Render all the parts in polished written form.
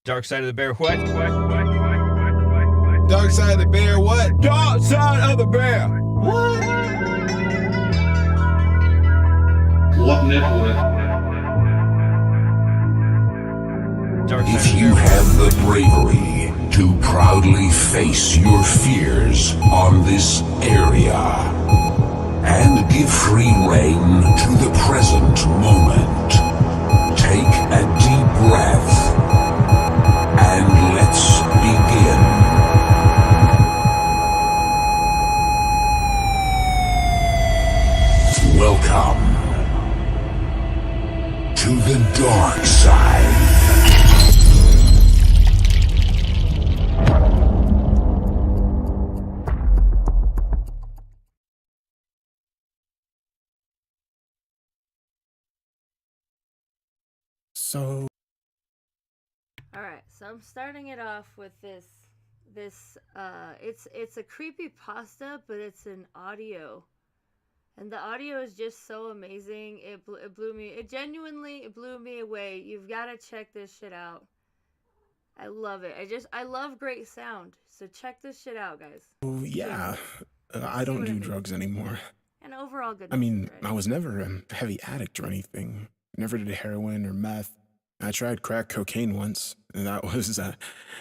Dark side of the bear, what? Dark side of the bear, what? Dark side of the bear! What network? Dark side of If the you bear. have the bravery to proudly face your fears on this area and give free rein to the present moment, take a deep breath and let's begin. Welcome to the dark side. So, All right, so I'm starting it off with this. It's a creepy pasta, but it's an audio, and the audio is just so amazing. It blew me. It genuinely blew me away. You've got to check this shit out. I love it. I love great sound. So check this shit out, guys. yeah, I don't what I do mean. drugs anymore. And overall good. I mean, music, right? I was never a heavy addict or anything. Never did heroin or meth. I tried crack cocaine once, and that was,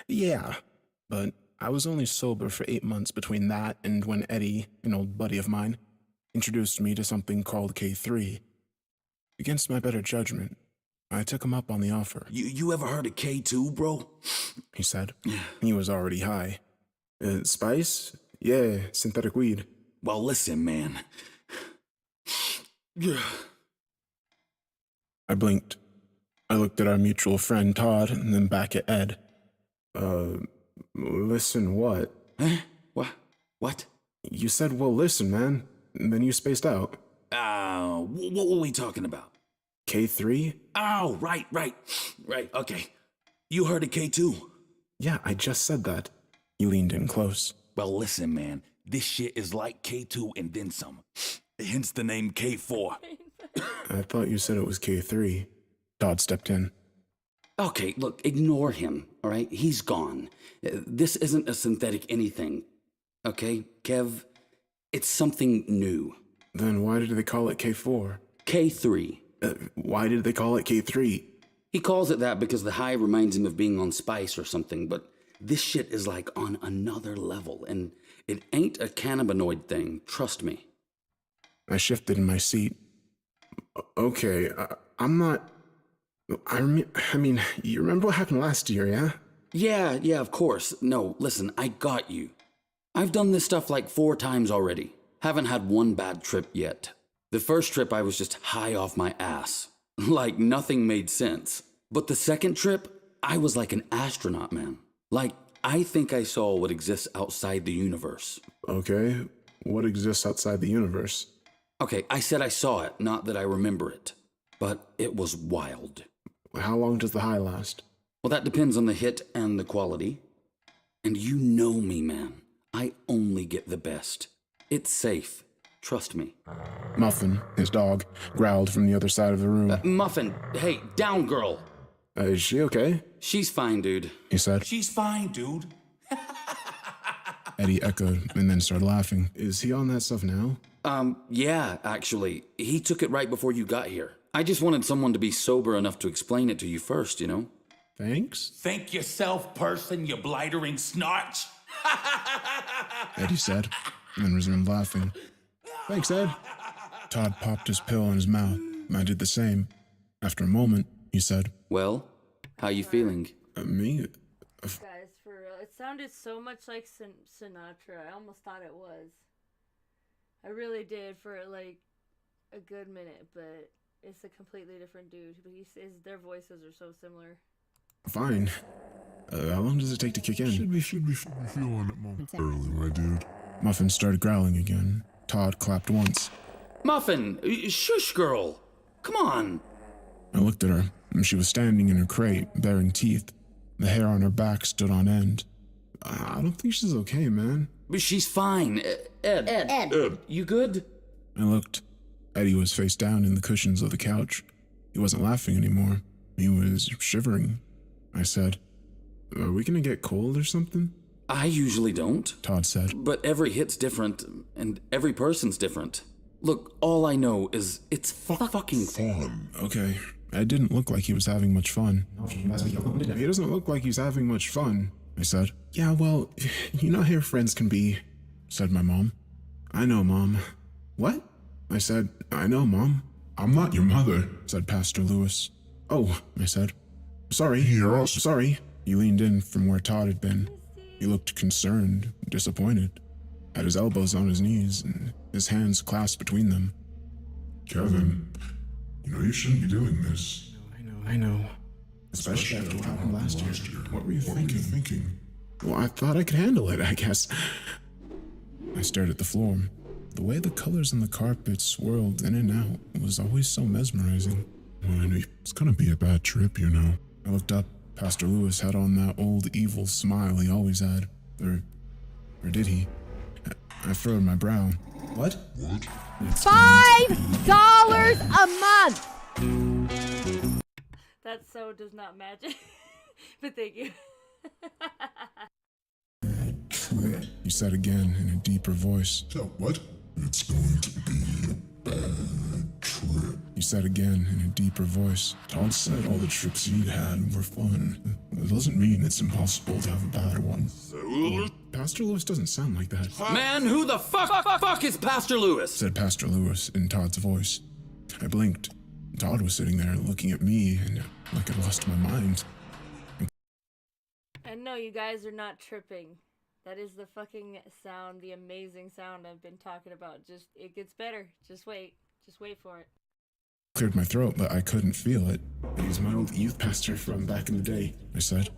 yeah. But I was only sober for 8 months between that and when Eddie, an old buddy of mine, introduced me to something called K3. Against my better judgment, I took him up on the offer. You ever heard of K2, bro? He said. He was already high. Spice? Yeah, synthetic weed. Well, listen, man. Yeah. I blinked. I looked at our mutual friend Todd and then back at Ed. Listen what? Huh? What? You said, well, listen, man. And then you spaced out. What were we talking about? K3? Oh, right. Okay. You heard of K2? Yeah, I just said that. He leaned in close. Well, listen, man. This shit is like K2 and then some. Hence the name K4. I thought you said it was K3. Todd stepped in. Okay, look, ignore him, all right? He's gone. This isn't a synthetic anything, okay? Kev, it's something new. Then why did they call it K4? K3. Why did they call it K3? He calls it that because the high reminds him of being on Spice or something, but this shit is like on another level, and it ain't a cannabinoid thing, trust me. I shifted in my seat. Okay, I'm not... I mean, you remember what happened last year, yeah? Yeah, of course. No, listen, I got you. I've done this stuff like 4 times already. Haven't had one bad trip yet. The first trip I was just high off my ass. Like nothing made sense. But the second trip, I was like an astronaut, man. Like, I think I saw what exists outside the universe. Okay, what exists outside the universe? Okay, I said I saw it, not that I remember it. But it was wild. How long does the high last? Well, that depends on the hit and the quality. And you know me, man. I only get the best. It's safe. Trust me. Muffin, his dog, growled from the other side of the room. Muffin, hey, down girl. Is she okay? She's fine, dude. He said. She's fine, dude. Eddie echoed and then started laughing. Is he on that stuff now? Yeah, actually. He took it right before you got here. I just wanted someone to be sober enough to explain it to you first, you know? Thanks? Think yourself, person, you blightering snarch. Eddie said, and then resumed laughing. Thanks, Ed. Todd popped his pill in his mouth. I did the same. After a moment, he said, Well, how you feeling? Me? Guys, for real, it sounded so much like Sinatra. I almost thought it was. I really did for like a good minute, but it's a completely different dude. But their voices are so similar. Fine. How long does it take to kick in? Should be feeling it momentarily, my dude. Muffin started growling again. Todd clapped once. Muffin, shush girl. Come on. I looked at her, and she was standing in her crate, baring teeth. The hair on her back stood on end. I don't think she's okay, man. She's fine. Ed, you good? I looked. Eddie was face down in the cushions of the couch. He wasn't laughing anymore. He was shivering. I said, Are we gonna get cold or something? I usually don't. Todd said. But every hit's different, and every person's different. Look, all I know is it's fucking fun. Okay. I didn't look like he was having much fun. He doesn't look like he's having much fun, I said. Yeah, well, you know how your friends can be, said my mom. I know, Mom. What? I said, I know, Mom. I'm not your mother. Said Pastor Lewis. Oh, I said. Sorry. You're also- Sorry. He leaned in from where Todd had been. He looked concerned, disappointed. Had his elbows on his knees and his hands clasped between them. Kevin, you know you shouldn't be doing this. I know. Especially after what happened last year. What were you thinking? Well, I thought I could handle it, I guess. I stared at the floor. The way the colors on the carpet swirled in and out was always so mesmerizing. Well, I knew it's gonna be a bad trip, you know. I looked up. Pastor Lewis had on that old evil smile he always had. Or did he? I furrowed my brow. What? $5 a month! That so does not match it. But thank you. He said again in a deeper voice. So what? It's going to be a bad trip. He said again in a deeper voice. Todd said all the trips he had were fun. It doesn't mean it's impossible to have a bad one. Pastor Lewis doesn't sound like that, Man, who the fuck is Pastor Lewis? said Pastor Lewis in Todd's voice. I blinked. Todd was sitting there looking at me and like I'd lost my mind. And no, you guys are not tripping. That is the fucking sound, the amazing sound I've been talking about. It gets better. Just wait. Just wait for it. Cleared my throat, but I couldn't feel it. He's my old youth pastor from back in the day, I said.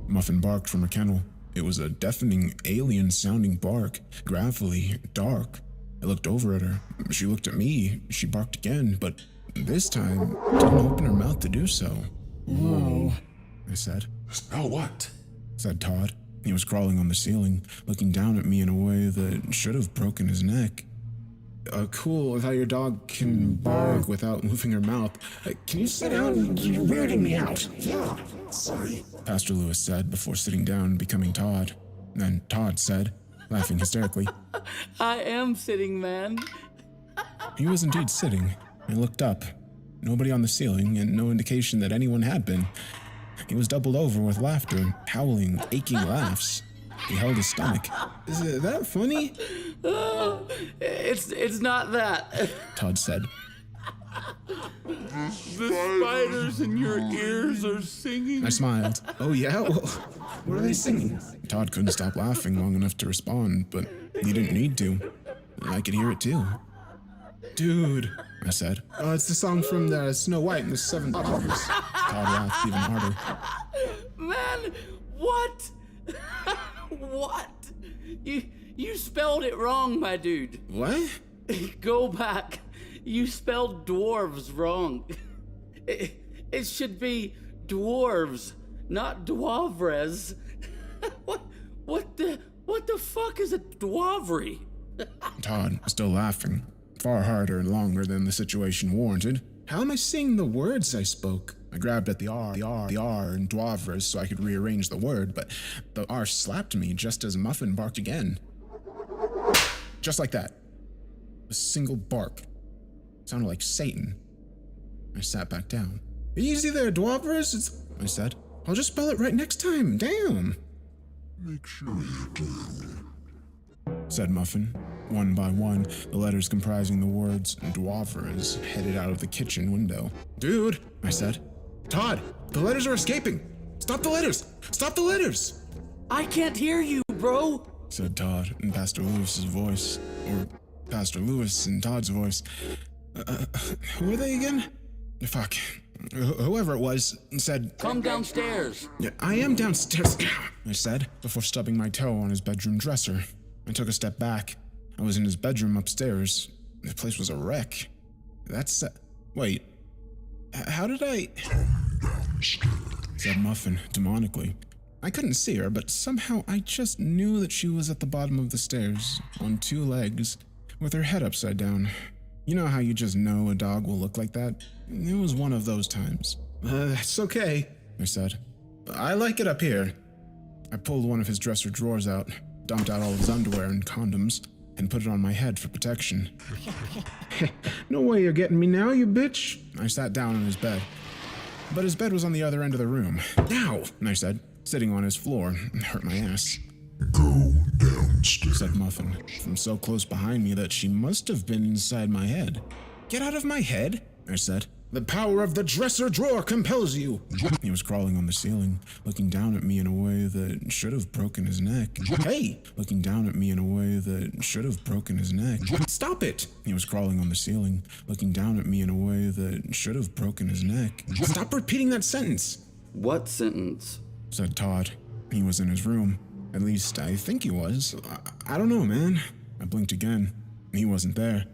Muffin barked from a kennel. It was a deafening, alien-sounding bark, gravelly, dark. I looked over at her. She looked at me. She barked again, but this time didn't open her mouth to do so. Whoa, I said. Now what? Said Todd. He was crawling on the ceiling, looking down at me in a way that should have broken his neck. Cool how your dog can bark without moving her mouth. Can you sit down? You're weirding me out. Yeah, sorry. Pastor Lewis said before sitting down and becoming Todd. Then Todd said, laughing hysterically. I am sitting, man. He was indeed sitting. I looked up. Nobody on the ceiling, and no indication that anyone had been. He was doubled over with laughter, howling, aching laughs. He held his stomach. Is that funny? It's not that. Todd said. The spiders in your ears are singing. I smiled. Oh yeah? Well, what are they singing? Todd couldn't stop laughing long enough to respond, but he didn't need to. I could hear it too. Dude, I said. It's the song from the Snow White and the Seven Dwarfs. Todd laughed even harder. Man, what? What? You spelled it wrong, my dude. What? Go back. You spelled dwarves wrong. It should be dwarves, not dwarves. What the fuck is a dwarvery? Todd, still laughing, far harder and longer than the situation warranted. How am I saying the words I spoke? I grabbed at the R in dwarvers so I could rearrange the word, but the R slapped me just as Muffin barked again. Just like that. A single bark. Sounded like Satan. I sat back down. Easy there, dwarvers, I said. I'll just spell it right next time, damn. Make sure you do. Said Muffin. One by one, the letters comprising the words dwarvers headed out of the kitchen window. Dude, I said. Todd, the letters are escaping. Stop the letters! Stop the letters! I can't hear you, bro. Said Todd in Pastor Lewis's voice. Or Pastor Lewis in Todd's voice. Who are they again? Fuck. Whoever it was said... Come downstairs. Yeah, I am downstairs, I said, before stubbing my toe on his bedroom dresser. I took a step back. I was in his bedroom upstairs. The place was a wreck. That's... wait. How did I... said Muffin, demonically. I couldn't see her, but somehow I just knew that she was at the bottom of the stairs, on two legs, with her head upside down. You know how you just know a dog will look like that? It was one of those times. That's okay, I said. I like it up here. I pulled one of his dresser drawers out, dumped out all of his underwear and condoms, and put it on my head for protection. No way you're getting me now, you bitch. I sat down on his bed. But his bed was on the other end of the room. Ow, I said, sitting on his floor. It hurt my ass. Go downstairs. Said Muffin, from so close behind me that she must have been inside my head. Get out of my head, I said. The power of the dresser drawer compels you. He was crawling on the ceiling, looking down at me in a way that should have broken his neck. Hey! Looking down at me in a way that should have broken his neck. Stop it! He was crawling on the ceiling, looking down at me in a way that should have broken his neck. Stop repeating that sentence! What sentence? Said Todd. He was in his room. At least, I think he was. I don't know, man. I blinked again. He wasn't there.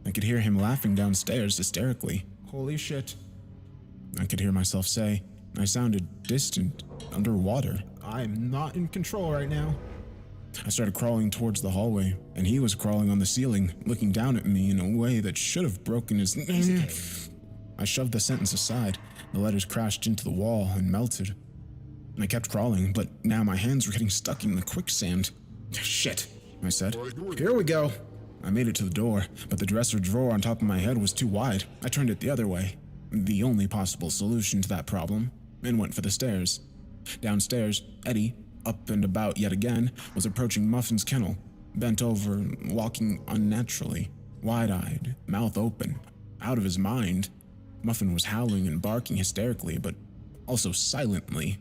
I could hear him laughing downstairs hysterically. Holy shit. I could hear myself say. I sounded distant, underwater. I'm not in control right now. I started crawling towards the hallway, and he was crawling on the ceiling, looking down at me in a way that should have broken his... I shoved the sentence aside. The letters crashed into the wall and melted. I kept crawling, but now my hands were getting stuck in the quicksand. Shit, I said. Here we go. I made it to the door, but the dresser drawer on top of my head was too wide. I turned it the other way, the only possible solution to that problem, and went for the stairs. Downstairs, Eddie, up and about yet again, was approaching Muffin's kennel, bent over, walking unnaturally, wide-eyed, mouth open, out of his mind. Muffin was howling and barking hysterically, but also silently.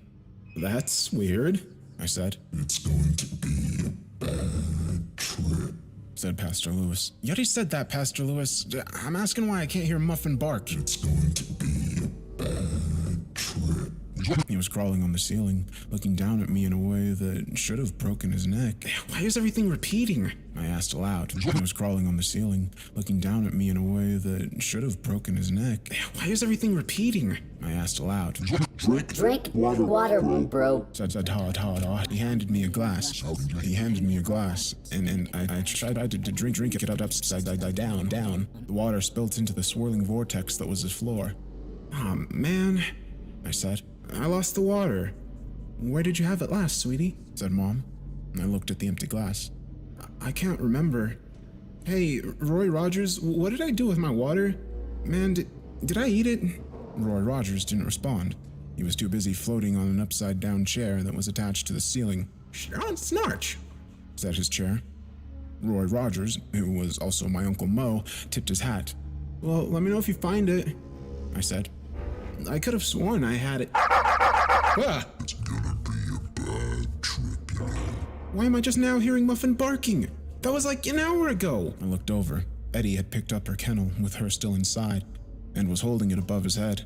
That's weird, I said. It's going to be a bad trip. Said Pastor Lewis. You already said that, Pastor Lewis. I'm asking why I can't hear Muffin bark. It's going to be a bad trip. He was crawling on the ceiling, looking down at me in a way that should have broken his neck. Why is everything repeating? I asked aloud. He was crawling on the ceiling, looking down at me in a way that should have broken his neck. Why is everything repeating? I asked aloud. Drink water, bro. Said Todd. He handed me a glass. And I tried to drink it upside down. The water spilt into the swirling vortex that was the floor. Oh, man, I said. I lost the water. Where did you have it last, sweetie? Said Mom. I looked at the empty glass. I can't remember. Hey, Roy Rogers, what did I do with my water? Man, did I eat it? Roy Rogers didn't respond. He was too busy floating on an upside-down chair that was attached to the ceiling. Snarch, said his chair. Roy Rogers, who was also my Uncle Mo, tipped his hat. Well, let me know if you find it, I said. I could have sworn I had it. Ah! It's gonna be a bad trip, you know. Why am I just now hearing Muffin barking? That was like an hour ago. I looked over. Eddie had picked up her kennel with her still inside and was holding it above his head.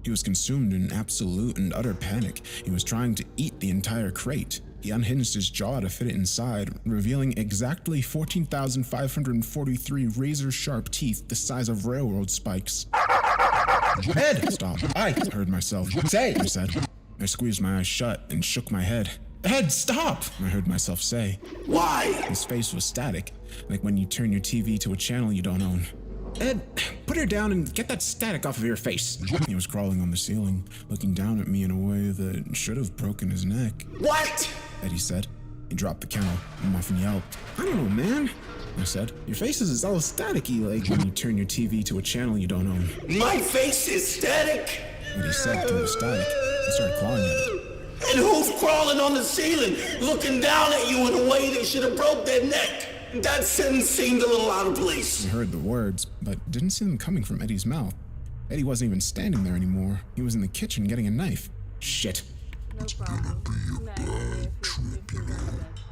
He was consumed in absolute and utter panic. He was trying to eat the entire crate. He unhinged his jaw to fit it inside, revealing exactly 14,543 razor-sharp teeth the size of railroad spikes. Ed! Stop. I heard myself. Say! I said. I squeezed my eyes shut and shook my head. Ed, stop! I heard myself say. Why? His face was static, like when you turn your TV to a channel you don't own. Ed, put her down and get that static off of your face. He was crawling on the ceiling, looking down at me in a way that should have broken his neck. What? Eddie said. He dropped the kennel, and Muffin yelped. I don't know, man, I said. Your face is all staticky, like when you turn your TV to a channel you don't own. My face is static? Eddie said through the static and started clawing at it. And who's crawling on the ceiling, looking down at you in a way that should have broke their neck? That sentence seemed a little out of place. I heard the words, but didn't see them coming from Eddie's mouth. Eddie wasn't even standing there anymore. He was in the kitchen getting a knife. Shit. No problem.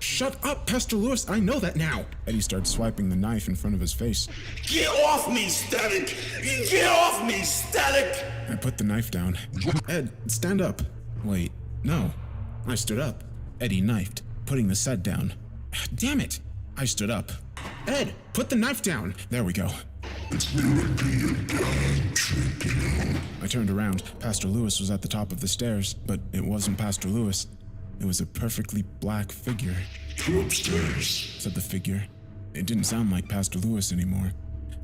Shut up, Pastor Lewis. I know that now. Eddie started swiping the knife in front of his face. Get off me, static! Get off me, static! I put the knife down. Ed, stand up. Wait, no. I stood up. Eddie knifed, putting the set down. Damn it. I stood up. Ed, put the knife down. There we go. It's gonna be a bad trip, you know. I turned around. Pastor Lewis was at the top of the stairs, but it wasn't Pastor Lewis. It was a perfectly black figure. Go upstairs, Said the figure. It didn't sound like Pastor Lewis anymore,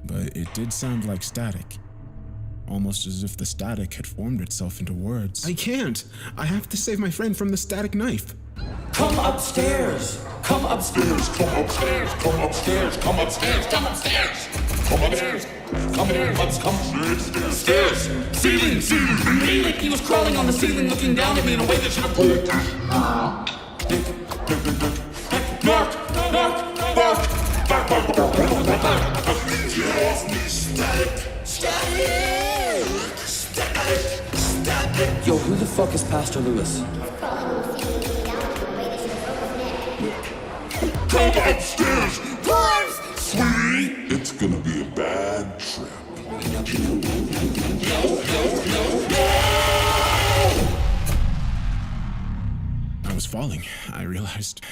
but it did sound like static. almost as if the static had formed itself into words. I can't! I have to save my friend from the static knife! Come upstairs! Come upstairs! Come upstairs! Come upstairs! Come upstairs! Come upstairs! Come upstairs! Come upstairs! Ceiling! Ceiling! He was crawling on the ceiling, looking down at me in a way that should have pulled. Knock! Knock! Knock! Get off me, static! Static! Static! Static! Yo, who the fuck is Pastor Lewis? Come upstairs! Dwarves! Sweet! It's gonna be a bad trip. I was falling. I realized,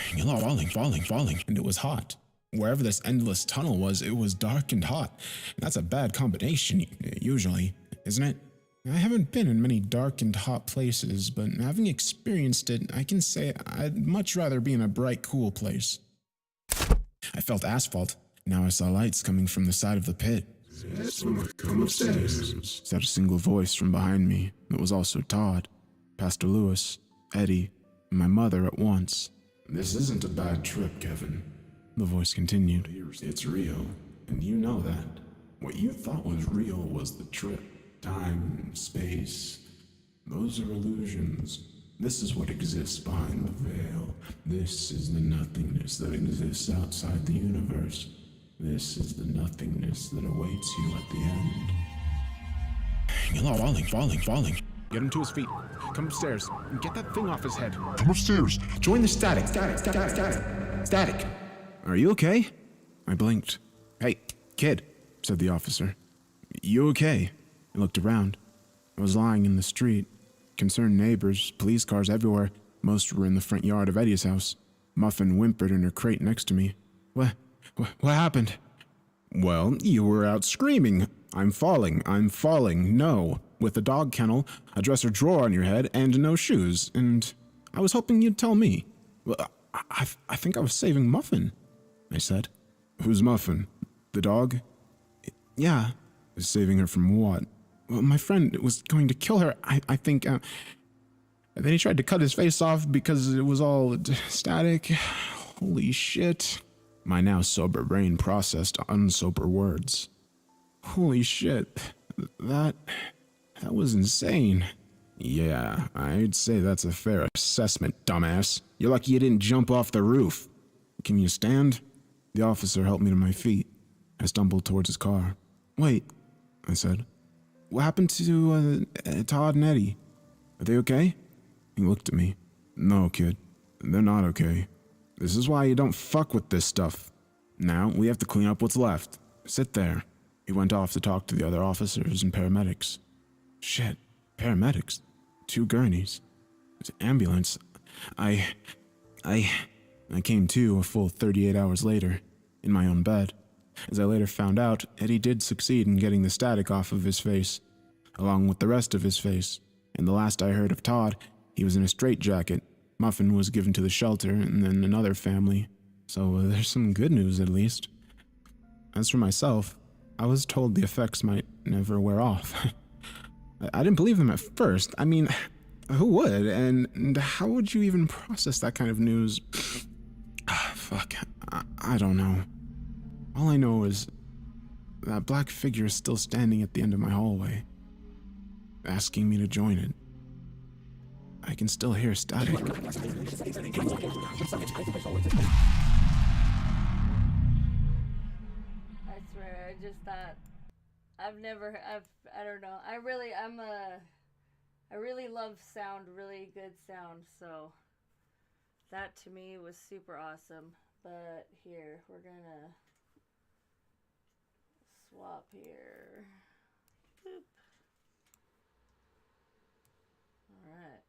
falling, and it was hot. Wherever this endless tunnel was, it was dark and hot. And that's a bad combination, usually, isn't it? I haven't been in many dark and hot places, but having experienced it, I can say I'd much rather be in a bright, cool place. I felt asphalt. Now I saw lights coming from the side of the pit. Come upstairs. Said a single voice from behind me. It was also Todd, Pastor Lewis, Eddie, and my mother at once. This isn't a bad trip, Kevin. The voice continued. It's real, and you know that. What you thought was real was the trip. Time, space, those are illusions. This is what exists behind the veil. This is the nothingness that exists outside the universe. This is the nothingness that awaits you at the end. Falling. Get him to his feet. Come upstairs and get that thing off his head. Come upstairs. Join the static. Static. Are you okay? I blinked. Hey, kid, said the officer. You okay? I looked around. I was lying in the street. Concerned neighbors, police cars everywhere. Most were in the front yard of Eddie's house. Muffin whimpered in her crate next to me. What happened? Well, you were out screaming. I'm falling. No. With a dog kennel, a dresser drawer on your head, and no shoes. And I was hoping you'd tell me. Well, I think I was saving Muffin, I said. Who's Muffin? The dog? Yeah. Saving her from what? Well, my friend was going to kill her, I think. And then he tried to cut his face off because it was all static. Holy shit. My now sober brain processed unsober words. Holy shit. That was insane. Yeah, I'd say that's a fair assessment, dumbass. You're lucky you didn't jump off the roof. Can you stand? The officer helped me to my feet. I stumbled towards his car. Wait, I said. What happened to Todd and Eddie? Are they okay? He looked at me. No, kid. They're not okay. This is why you don't fuck with this stuff. Now we have to clean up what's left. Sit there. He went off to talk to the other officers and paramedics. Shit, paramedics? 2 gurneys. Ambulance. I came to a full 38 hours later, in my own bed. As I later found out, Eddie did succeed in getting the static off of his face, along with the rest of his face. And the last I heard of Todd, he was in a straitjacket. Muffin was given to the shelter, and then another family. So there's some good news, at least. As for myself, I was told the effects might never wear off. I didn't believe them at first. I mean, who would? And how would you even process that kind of news? Fuck, I don't know. All I know is that black figure is still standing at the end of my hallway, asking me to join it. I can still hear static. I swear, I just thought, I don't know. I really love sound, really good sound, so that to me was super awesome. But here, we're gonna swap here. Boop. Alright.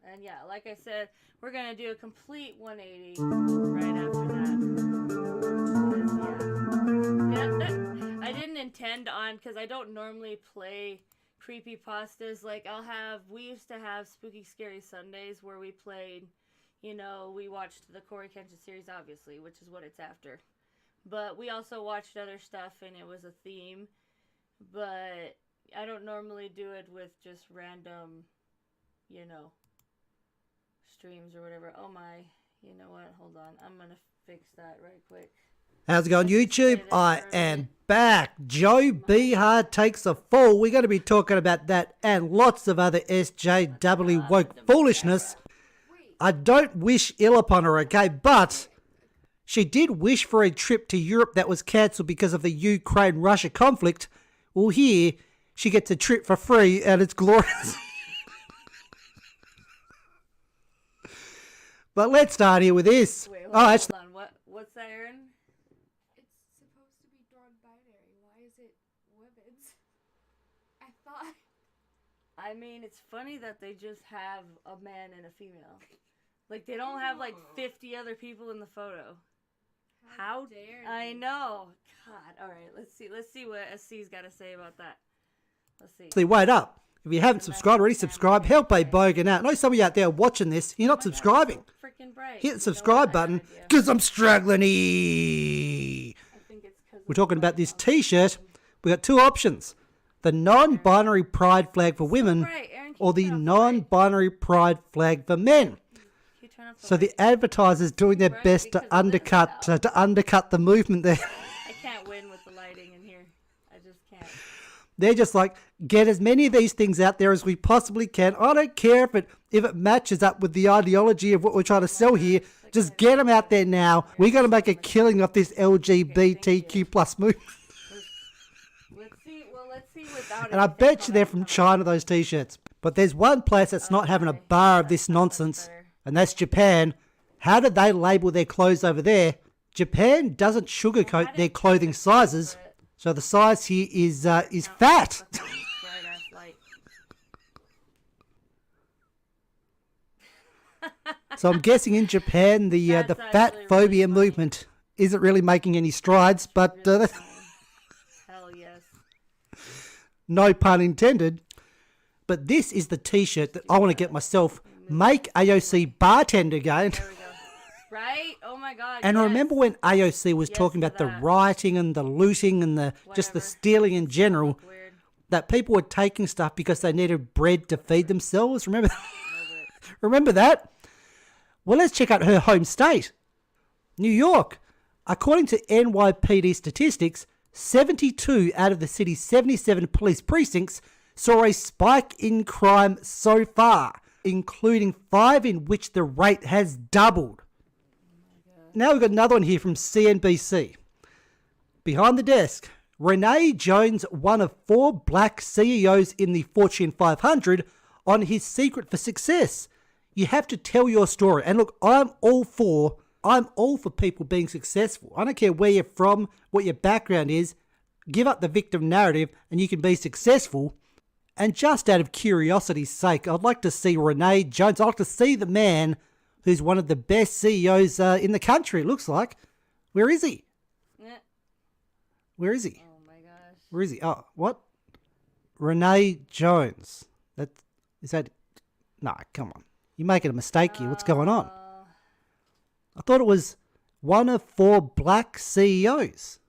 And yeah, like I said, we're gonna do a complete 180 right after that. Yeah. I didn't intend on, because I don't normally play creepypastas. Like, we used to have Spooky Scary Sundays where we played, we watched the Corey Kenshin series, obviously, which is what it's after. But we also watched other stuff, and it was a theme. but I don't normally do it with just random, streams or whatever. Oh my, you know what? Hold on. I'm going to fix that right quick. How's it going, YouTube? I am back. Joe Behar takes a fall. We're going to be talking about that and lots of other SJW woke foolishness. I don't wish ill upon her, okay? But she did wish for a trip to Europe that was cancelled because of the Ukraine-Russia conflict. Well, here, she gets a trip for free and it's glorious. But let's start here with this. Wait, Oh, actually, hold on. What's that, Aaron? It's supposed to be non-binary. Why is it women's? I thought. I mean, it's funny that they just have a man and a female. Like, they don't have, 50 other people in the photo. How dare I you. know. God, alright, let's see what SC's got to say about that. Let's see. wait up. If you haven't subscribed already, subscribe. Help a bogan out. I know some of you out there watching this, you're not subscribing. Freaking bright. Hit the subscribe button because I'm struggling. We're talking about this t-shirt. We got two options. The non-binary pride flag for women or the non-binary pride flag for men. So the advertisers doing their best to undercut the movement there. I can't win with the lighting in here. I just can't. They're just like, get as many of these things out there as we possibly can. I don't care if it matches up with the ideology of what we're trying to sell here. Just get them out there now. We're going to make a killing of this LGBTQ plus movement. Let's see without it. And I bet you they're from China, those t-shirts. But there's one place that's not having a bar of this nonsense, and that's Japan. How did they label their clothes over there? Japan doesn't sugarcoat their clothing sizes. So the size here is fat. So I'm guessing in Japan the fat phobia movement isn't really making any strides, but Hell yes. no pun intended. But this is the t-shirt that I want to get myself. Make AOC bartender again. There we go. Right? Oh my God. And yes. remember when AOC was talking about the rioting and the looting and just the stealing in general, that people were taking stuff because they needed bread to feed themselves? Remember Remember that? Well, let's check out her home state, New York. According to NYPD statistics, 72 out of the city's 77 police precincts saw a spike in crime so far, including 5 in which the rate has doubled. Now we've got another one here from CNBC. Behind the desk, Renee Jones, one of 4 black CEOs in the Fortune 500, on his secret for success. You have to tell your story. And look, I'm all for people being successful. I don't care where you're from, what your background is. Give up the victim narrative and you can be successful. And just out of curiosity's sake, I'd like to see Renee Jones. I'd like to see the man who's one of the best CEOs in the country, it looks like. Where is he? Yeah. Where is he? Oh my gosh. Where is he? Oh, what? Renee Jones. Nah, come on. You're making a mistake here. What's going on? I thought it was one of 4 black CEOs.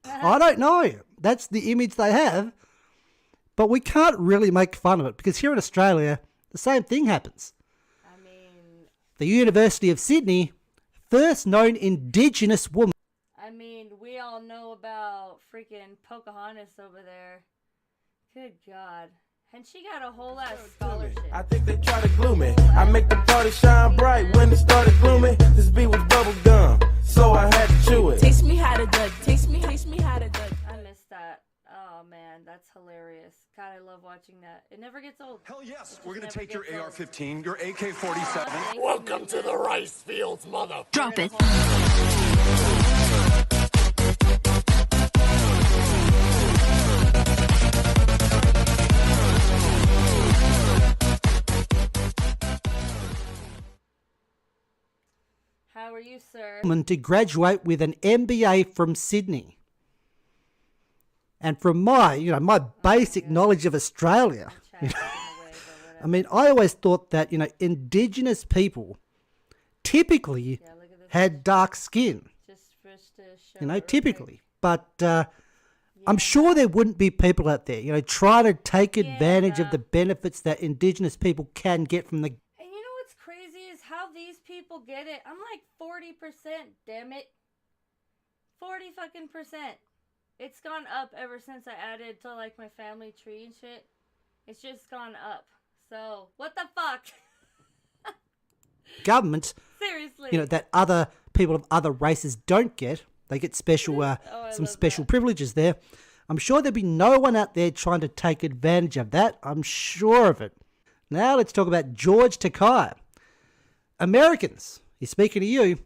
I don't know. That's the image they have. But we can't really make fun of it because here in Australia, the same thing happens. I mean... The University of Sydney, first known Indigenous woman. I mean, we all know about freaking Pocahontas over there. Good God. And she got a whole ass scholarship. I think they try to glue me. I make the party shine bright when it started gloomy. This beat was bubble gum, so I had to chew it. Taste me how to do. Taste me how to do. I missed that. Oh man, that's hilarious. God, I love watching that. It never gets old. Hell yes, we're gonna take your AR-15, your AK-47. Welcome to the rice fields, mother. Drop it. How are you, sir? To graduate with an MBA from Sydney. And from my basic knowledge of Australia, I mean, I always thought that, Indigenous people typically had dark skin, typically. But I'm sure there wouldn't be people out there, you know, trying to take advantage of the benefits that Indigenous people can get from the. And you know what's crazy is how these people get it. I'm like 40%, damn it. 40 fucking percent. It's gone up ever since I added to like my family tree and shit. It's just gone up. So, what the fuck? Government, Seriously. you know, that other people of other races don't get. They get special, some special privileges there. I'm sure there'd be no one out there trying to take advantage of that. I'm sure of it. Now let's talk about George Takei. Americans, he's speaking to you.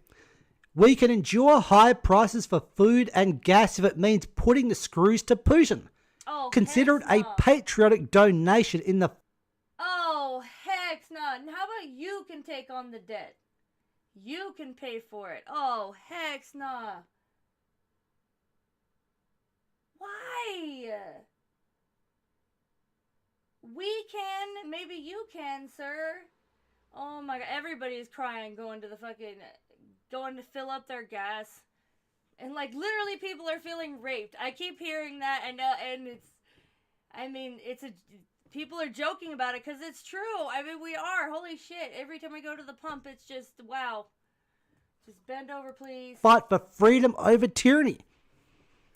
We can endure high prices for food and gas if it means putting the screws to Putin. Oh, Consider it heck a no. patriotic donation in the. Oh, heck no. And how about you can take on the debt? You can pay for it. Oh, heck no. Why? We can. Maybe you can, sir. Oh my god. Everybody's crying going to fill up their gas. And like literally people are feeling raped. I keep hearing that and people are joking about it because it's true. I mean, we are. Holy shit. Every time I go to the pump, it's just, wow. Just bend over, please. Fight for freedom over tyranny.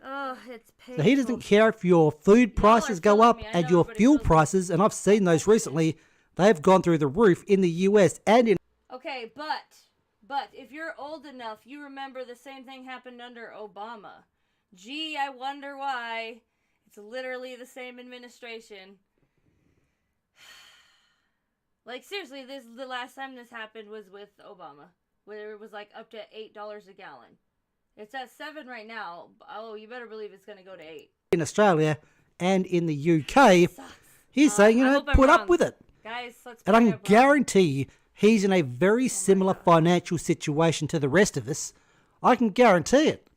Oh, it's painful. So he doesn't care if your food prices go up and your fuel prices, and I've seen those recently, they've gone through the roof in the US and in. Okay, but if you're old enough, you remember the same thing happened under Obama. Gee, I wonder why. It's literally the same administration. Like, seriously, the last time this happened was with Obama, where it was like up to $8 a gallon. It's at 7 right now. Oh, you better believe it's going to go to 8. In Australia and in the UK, he's saying, you know, put up with it. Guys, let's And I can guarantee you, he's in a very similar financial situation to the rest of us. I can guarantee it.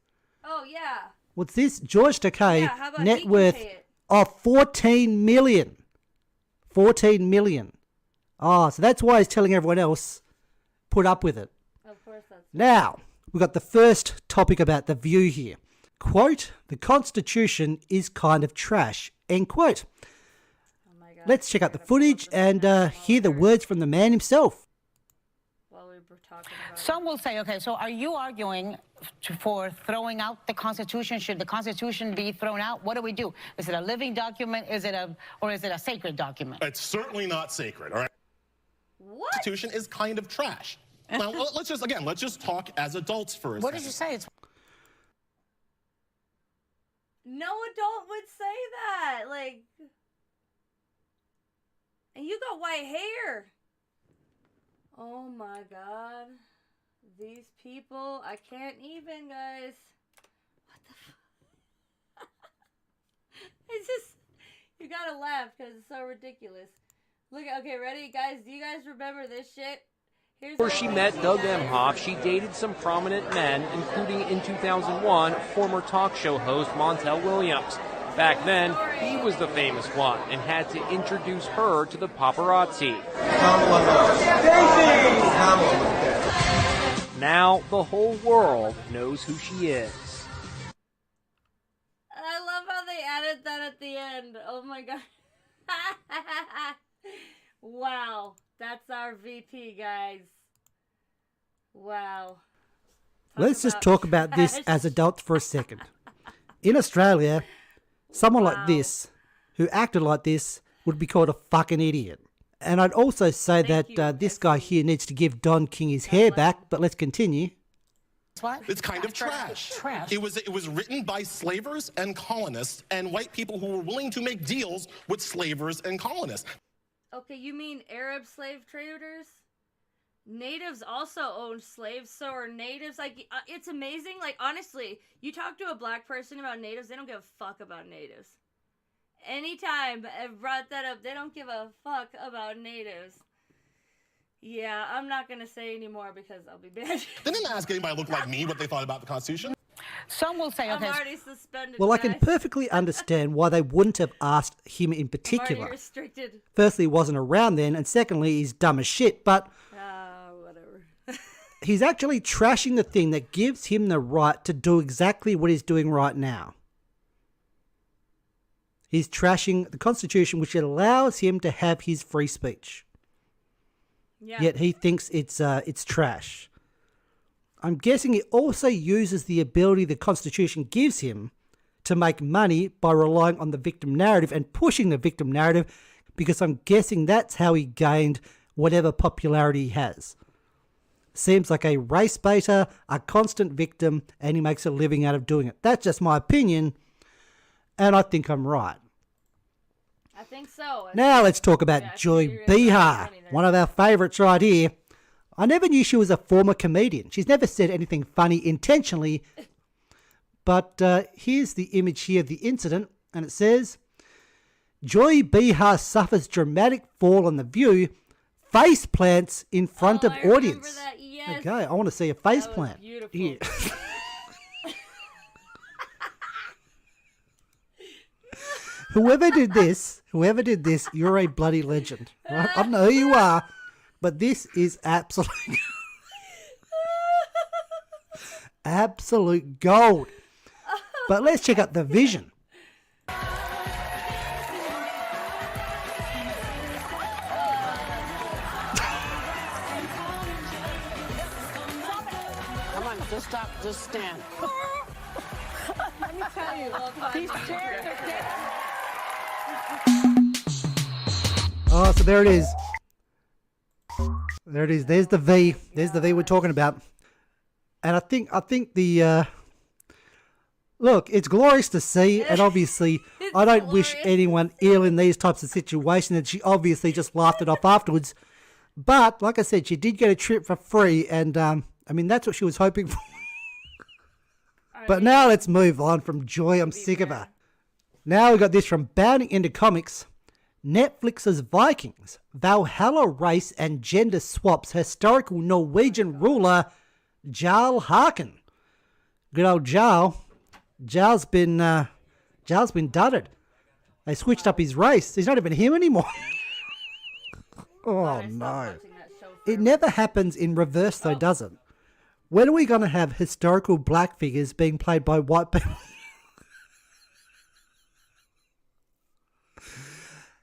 Oh, yeah. What's this? George Takei, Yeah, how about he net can worth pay it? of 14 million. 14 million. Oh, so that's why he's telling everyone else, put up with it. Of course that's Now, we've got the first topic about The View here. Quote, the Constitution is kind of trash. End quote. Let's check out the footage and hear the words from the man himself. while we were talking about Some will say, okay, so are you arguing for throwing out the Constitution? Should the Constitution be thrown out? What do we do? Is it a living document? Or is it a sacred document? It's certainly not sacred, all right? What? The Constitution is kind of trash. Now, let's just talk as adults for a second. What did you say? It's No adult would say that. Like, and you got white hair. Oh my god. These people, I can't even, guys. What the It's just, you gotta laugh because it's so ridiculous. Look, okay, ready? Guys, do you guys remember this shit? Before she met Doug Emhoff, she dated some prominent men, including in 2001, former talk show host Montel Williams. Back then, he was the famous one and had to introduce her to the paparazzi. Now, the whole world knows who she is. I love how they added that at the end. Oh my god. Wow. That's our VP, guys. Wow. Let's just talk about this as adults for a second. In Australia, someone like this, who acted like this, would be called a fucking idiot. And I'd also say that this guy here needs to give Don King his hair back, but let's continue. what? It's kind of trash. It was written by slavers and colonists and white people who were willing to make deals with slavers and colonists. Okay, you mean Arab slave traders? Natives also owned slaves, so are natives. Like, it's amazing. Like, honestly, you talk to a black person about natives, they don't give a fuck about natives. Anytime I've brought that up, they don't give a fuck about natives. Yeah, I'm not going to say anymore because I'll be banned. They didn't ask anybody who looked like me what they thought about the Constitution. Some will say, okay. I'm already suspended. Well, I can perfectly understand why they wouldn't have asked him in I'm particular. already restricted. Firstly, he wasn't around then, and secondly, he's dumb as shit, but Whatever. he's actually trashing the thing that gives him the right to do exactly what he's doing right now. He's trashing the Constitution, which allows him to have his free speech. Yeah. Yet he thinks it's trash. I'm guessing he also uses the ability the Constitution gives him to make money by relying on the victim narrative and pushing the victim narrative, because I'm guessing that's how he gained whatever popularity he has. Seems like a race baiter, a constant victim, and he makes a living out of doing it. That's just my opinion, and I think I'm right. I think so. Now let's talk about Joy Behar, one of our favourites right here. I never knew she was a former comedian. She's never said anything funny intentionally, but here's the image here of the incident, and it says, Joy Behar suffers dramatic fall on The View, face plants in front of audience. That, yes. Okay, I want to see a face plant. Beautiful. Yeah. Whoever did this, you're a bloody legend. Right? I don't know who you are, but this is absolute absolute gold. But let's check out the vision. Come on, just stop, just stand. Let me tell you, these chairs are dead. Oh, so there it is. There it is. There's the V. There's the V we're talking about. And I think the look, it's glorious to see, and obviously I don't wish anyone ill in these types of situations, and she obviously just laughed it off afterwards. But like I said, she did get a trip for free, and I mean that's what she was hoping for. But now let's move on from Joy. I'm sick of her. Now we got this from Bounding into Comics. Netflix's Vikings, Valhalla race and gender swaps historical Norwegian ruler Jarl Harkin. Good old Jarl. Jarl's been dudded. They switched up his race. He's not even him anymore. Oh no. It never happens in reverse though, does it? When are we going to have historical black figures being played by white people?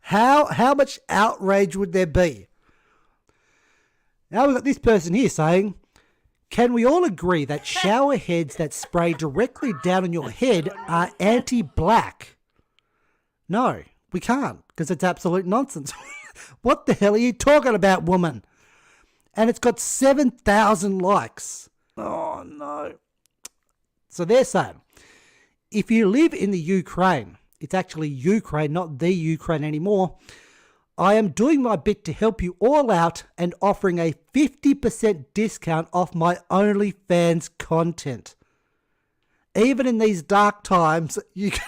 How much outrage would there be? Now we've got this person here saying, can we all agree that shower heads that spray directly down on your head are anti-black? No, we can't, because it's absolute nonsense. What the hell are you talking about, woman? And it's got 7,000 likes. Oh, no. So they're saying, if you live in the Ukraine, it's actually Ukraine, not the Ukraine anymore, I am doing my bit to help you all out and offering a 50% discount off my OnlyFans content. Even in these dark times, you can...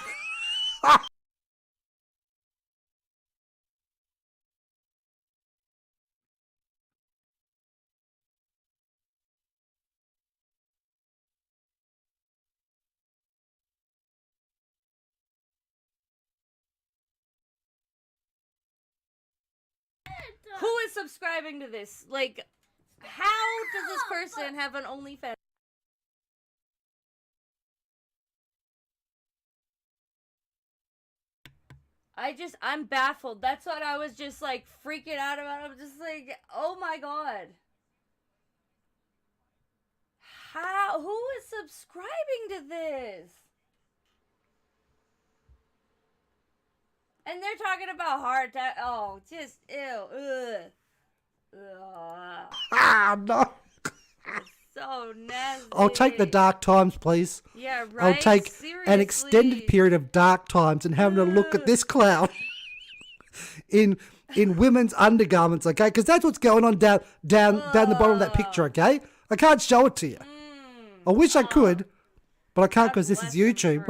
Who is subscribing to this? Like, how does this person have an OnlyFans? I'm baffled. That's what I was just like freaking out about. I'm just like, oh my god. Who is subscribing to this? And they're talking about heart attack. Oh, just ew. Ugh. Ugh. Ah, no. It's so nasty. I'll take the dark times, please. Yeah, right? I'll take Seriously. an extended period of dark times and having a look at this clown in women's undergarments, okay? Because that's what's going on down the bottom of that picture, okay? I can't show it to you. I wish I could, but I can't because this is YouTube.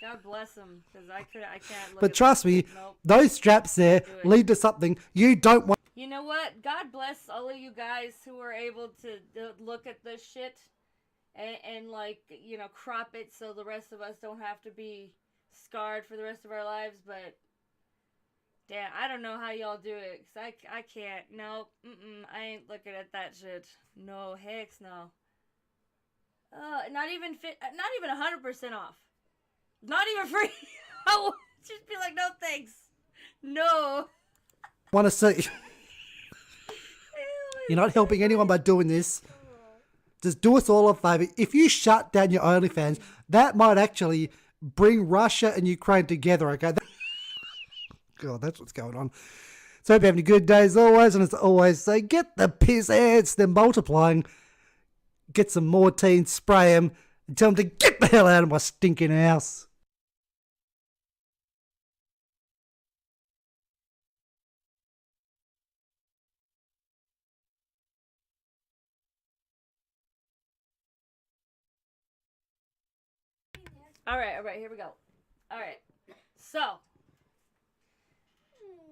God bless him, because I can't look But at trust me, those straps there lead to something you don't want. You know what? God bless all of you guys who are able to look at this shit and like, you know, crop it so the rest of us don't have to be scarred for the rest of our lives. But damn, I don't know how y'all do it, because I can't. No, I ain't looking at that shit. No, heck no. Not even 100% off. Not even free. Just be like, no thanks. No. Want to see? You're not helping anyone by doing this. Just do us all a favor. If you shut down your OnlyFans, that might actually bring Russia and Ukraine together, okay? God, that's what's going on. So hope you're having a good day as always. And as always say, get the piss ants. They're multiplying. Get some Mortine, spray them, and tell them to get the hell out of my stinking house. All right, here we go. All right, so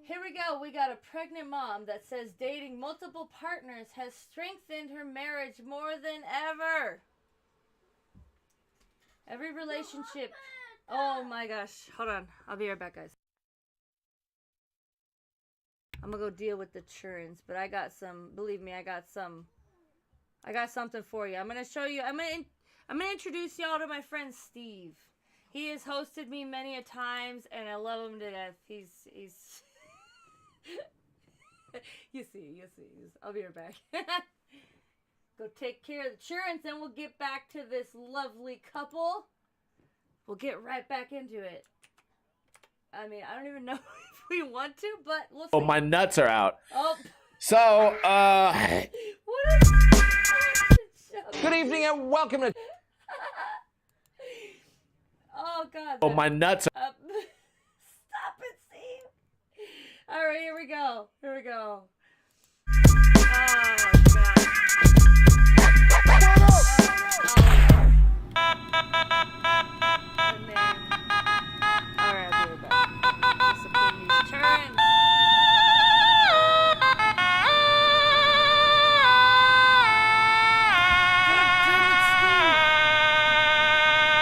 here we go. We got a pregnant mom that says dating multiple partners has strengthened her marriage more than ever. Every relationship. Oh my gosh. Hold on. I'll be right back, guys. I'm gonna go deal with the churns, but I got some. Believe me, I got something for you. I'm gonna show you. I'm gonna introduce y'all to my friend Steve. He has hosted me many a times, and I love him to death. He's you see. I'll be right back. Go take care of the churns, and we'll get back to this lovely couple. We'll get right back into it. I mean, I don't even know if we want to, but we'll see. Oh, my nuts are out. Oh. So, What is good evening and welcome to... Oh, God. Oh, my nuts are... Stop it, Steve. All right, here we go. Oh, God. All right, I'll be right back. Discipline these turns.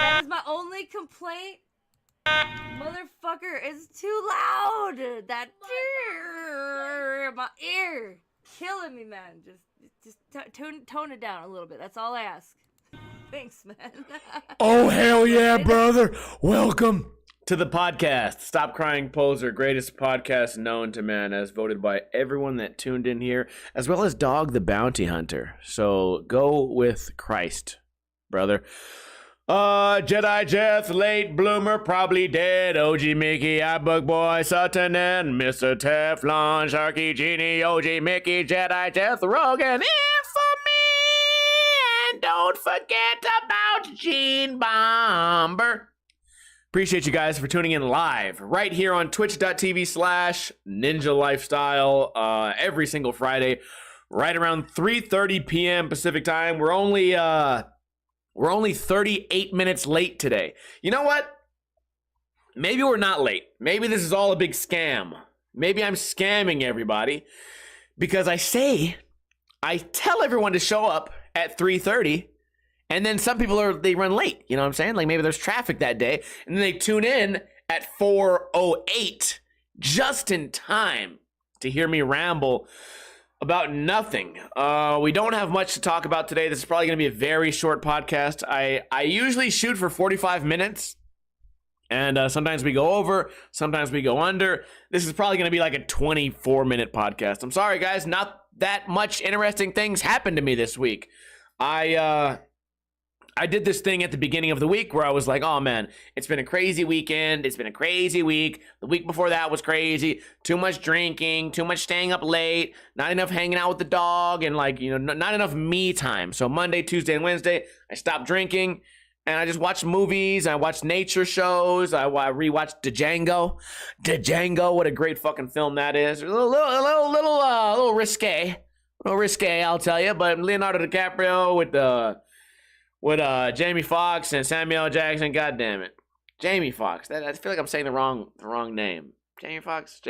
That is my only complaint. Motherfucker is too loud. That my ear killing me, man. Just tone it down a little bit. That's all I ask. Thanks, man. Oh, hell yeah, brother. Welcome to the podcast. Stop Crying Poser, greatest podcast known to man, as voted by everyone that tuned in here, as well as Dog the Bounty Hunter. So go with Christ, brother. Jedi Jeth, late bloomer, probably dead. OG Mickey, iBug Boy, Sutton, and Mr. Teflon, Sharky, Genie, OG Mickey, Jedi Jeth, Rogan, Infamy, and don't forget about Gene Bomber. Appreciate you guys for tuning in live right here on twitch.tv/Ninja Lifestyle every single Friday, right around 3:30 p.m. Pacific time. We're only 38 minutes late today. You know what? Maybe we're not late. Maybe this is all a big scam. Maybe I'm scamming everybody because I tell everyone to show up at 3:30, and then some people they run late. You know what I'm saying? Like maybe there's traffic that day, and then they tune in at 4:08 just in time to hear me ramble about nothing. We don't have much to talk about today. This is probably going to be a very short podcast. I usually shoot for 45 minutes, and sometimes we go over, sometimes we go under. This is probably going to be like a 24-minute podcast. I'm sorry, guys. Not that much interesting things happened to me this week. I did this thing at the beginning of the week where I was like, oh man, it's been a crazy weekend. It's been a crazy week. The week before that was crazy. Too much drinking, too much staying up late, not enough hanging out with the dog, and not enough me time. So Monday, Tuesday, and Wednesday, I stopped drinking and I just watched movies. I watched nature shows. I rewatched Django. Django, what a great fucking film that is. A little risque. A little risque, I'll tell you, but Leonardo DiCaprio with Jamie Foxx and Samuel L. Jackson. God damn it, Jamie Foxx. I feel like I'm saying the wrong name. Jamie Foxx.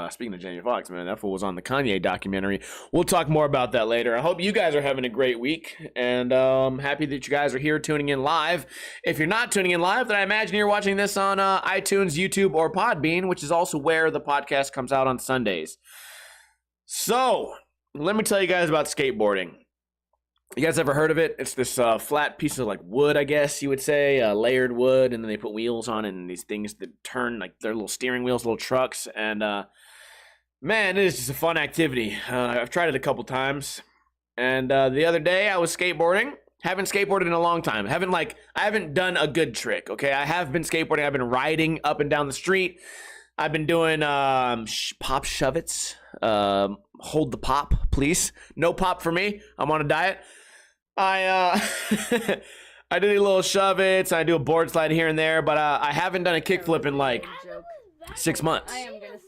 Speaking of Jamie Foxx, man, that fool was on the Kanye documentary. We'll talk more about that later. I hope you guys are having a great week, and I'm happy that you guys are here tuning in live. If you're not tuning in live, then I imagine you're watching this on iTunes, YouTube, or Podbean, which is also where the podcast comes out on Sundays. So let me tell you guys about skateboarding. You guys ever heard of it? It's this flat piece of like wood, I guess you would say, layered wood, and then they put wheels on it, and these things that turn like they're little steering wheels, little trucks, and man, it is just a fun activity. I've tried it a couple times, and the other day I was skateboarding. Haven't skateboarded in a long time. I haven't done a good trick. Okay, I have been skateboarding. I've been riding up and down the street. I've been doing pop shove-its. Hold the pop, please. No pop for me. I'm on a diet. I I do a little shove-its. I do a board slide here and there, but I haven't done a kickflip in like 6 months.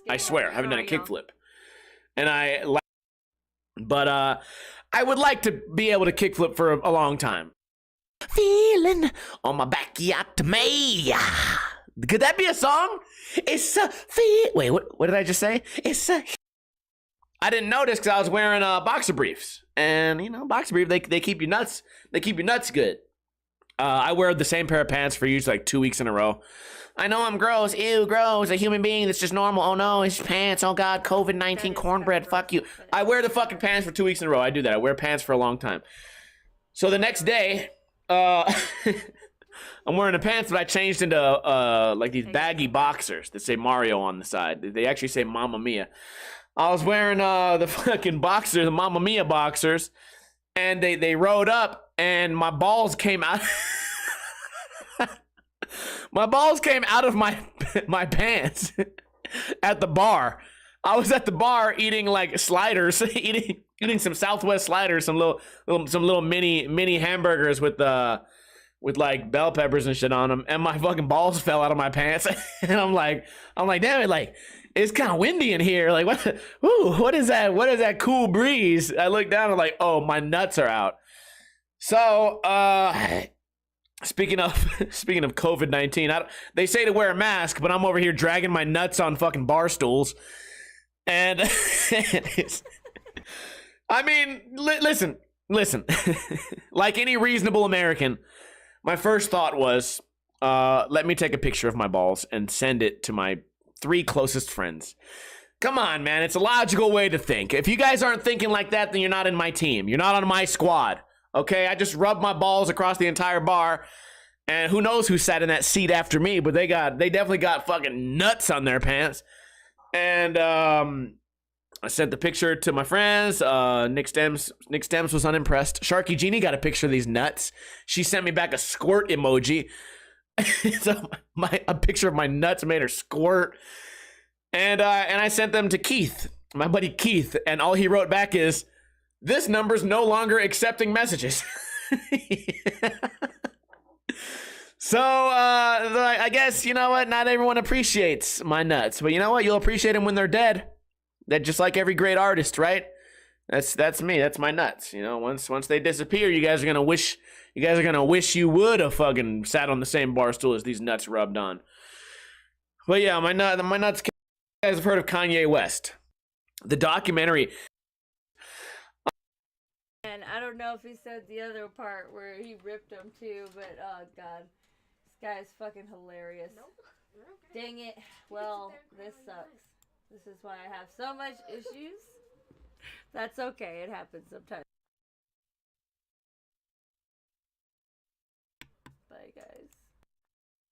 I swear, I haven't done a kickflip. And but I would like to be able to kickflip for a long time. Feeling on my backyard to me. Could that be a song? It's a wait, what did I just say? It's a. I didn't notice because I was wearing boxer briefs, and you know, boxer briefs they keep you nuts. They keep you nuts good. I wear the same pair of pants for usually like 2 weeks in a row. I know I'm gross. Ew, gross. A human being that's just normal. Oh no, it's pants. Oh god, COVID-19 cornbread. Fuck you. I wear the fucking pants for 2 weeks in a row. I do that. I wear pants for a long time. So the next day, I'm wearing the pants, but I changed into like these baggy boxers that say Mario on the side. They actually say Mamma Mia. I was wearing the fucking boxers, the Mamma Mia boxers, and they rode up, and my balls came out. My balls came out of my pants at the bar. I was at the bar eating like sliders, eating some Southwest sliders, some little mini hamburgers with like bell peppers and shit on them, and my fucking balls fell out of my pants. And I'm like, damn it, like it's kind of windy in here. Like what is that? What is that cool breeze? I look down and I'm like, oh, my nuts are out. So Speaking of COVID-19, they say to wear a mask, but I'm over here dragging my nuts on fucking bar stools. And I mean, listen. Like any reasonable American, my first thought was, let me take a picture of my balls and send it to my 3 closest friends. Come on, man. It's a logical way to think. If you guys aren't thinking like that, then you're not in my team. You're not on my squad. Okay, I just rubbed my balls across the entire bar, and who knows who sat in that seat after me, but they definitely got fucking nuts on their pants. And I sent the picture to my friends. Nick Stems was unimpressed. Sharky Jeannie got a picture of these nuts. She sent me back a squirt emoji. So a picture of my nuts made her squirt. And I sent them to Keith, my buddy Keith, and all he wrote back is, "This number's no longer accepting messages." So, I guess, you know what? Not everyone appreciates my nuts. But you know what? You'll appreciate them when they're dead. They're just like every great artist, right? That's me. That's my nuts. You know, once they disappear, you guys are gonna wish you would have fucking sat on the same bar stool as these nuts rubbed on. But yeah, my nuts. You guys have heard of Kanye West? The documentary. And I don't know if he said the other part where he ripped him too, but oh god, this guy is fucking hilarious. Nope. Okay. Dang it. Well, this sucks. This is why I have so much issues. That's okay. It happens sometimes. Bye, guys.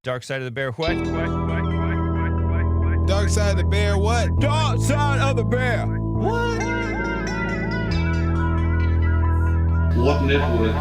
Dark side of the bear what? Dark side of the bear what? Dark side of the bear. What? What network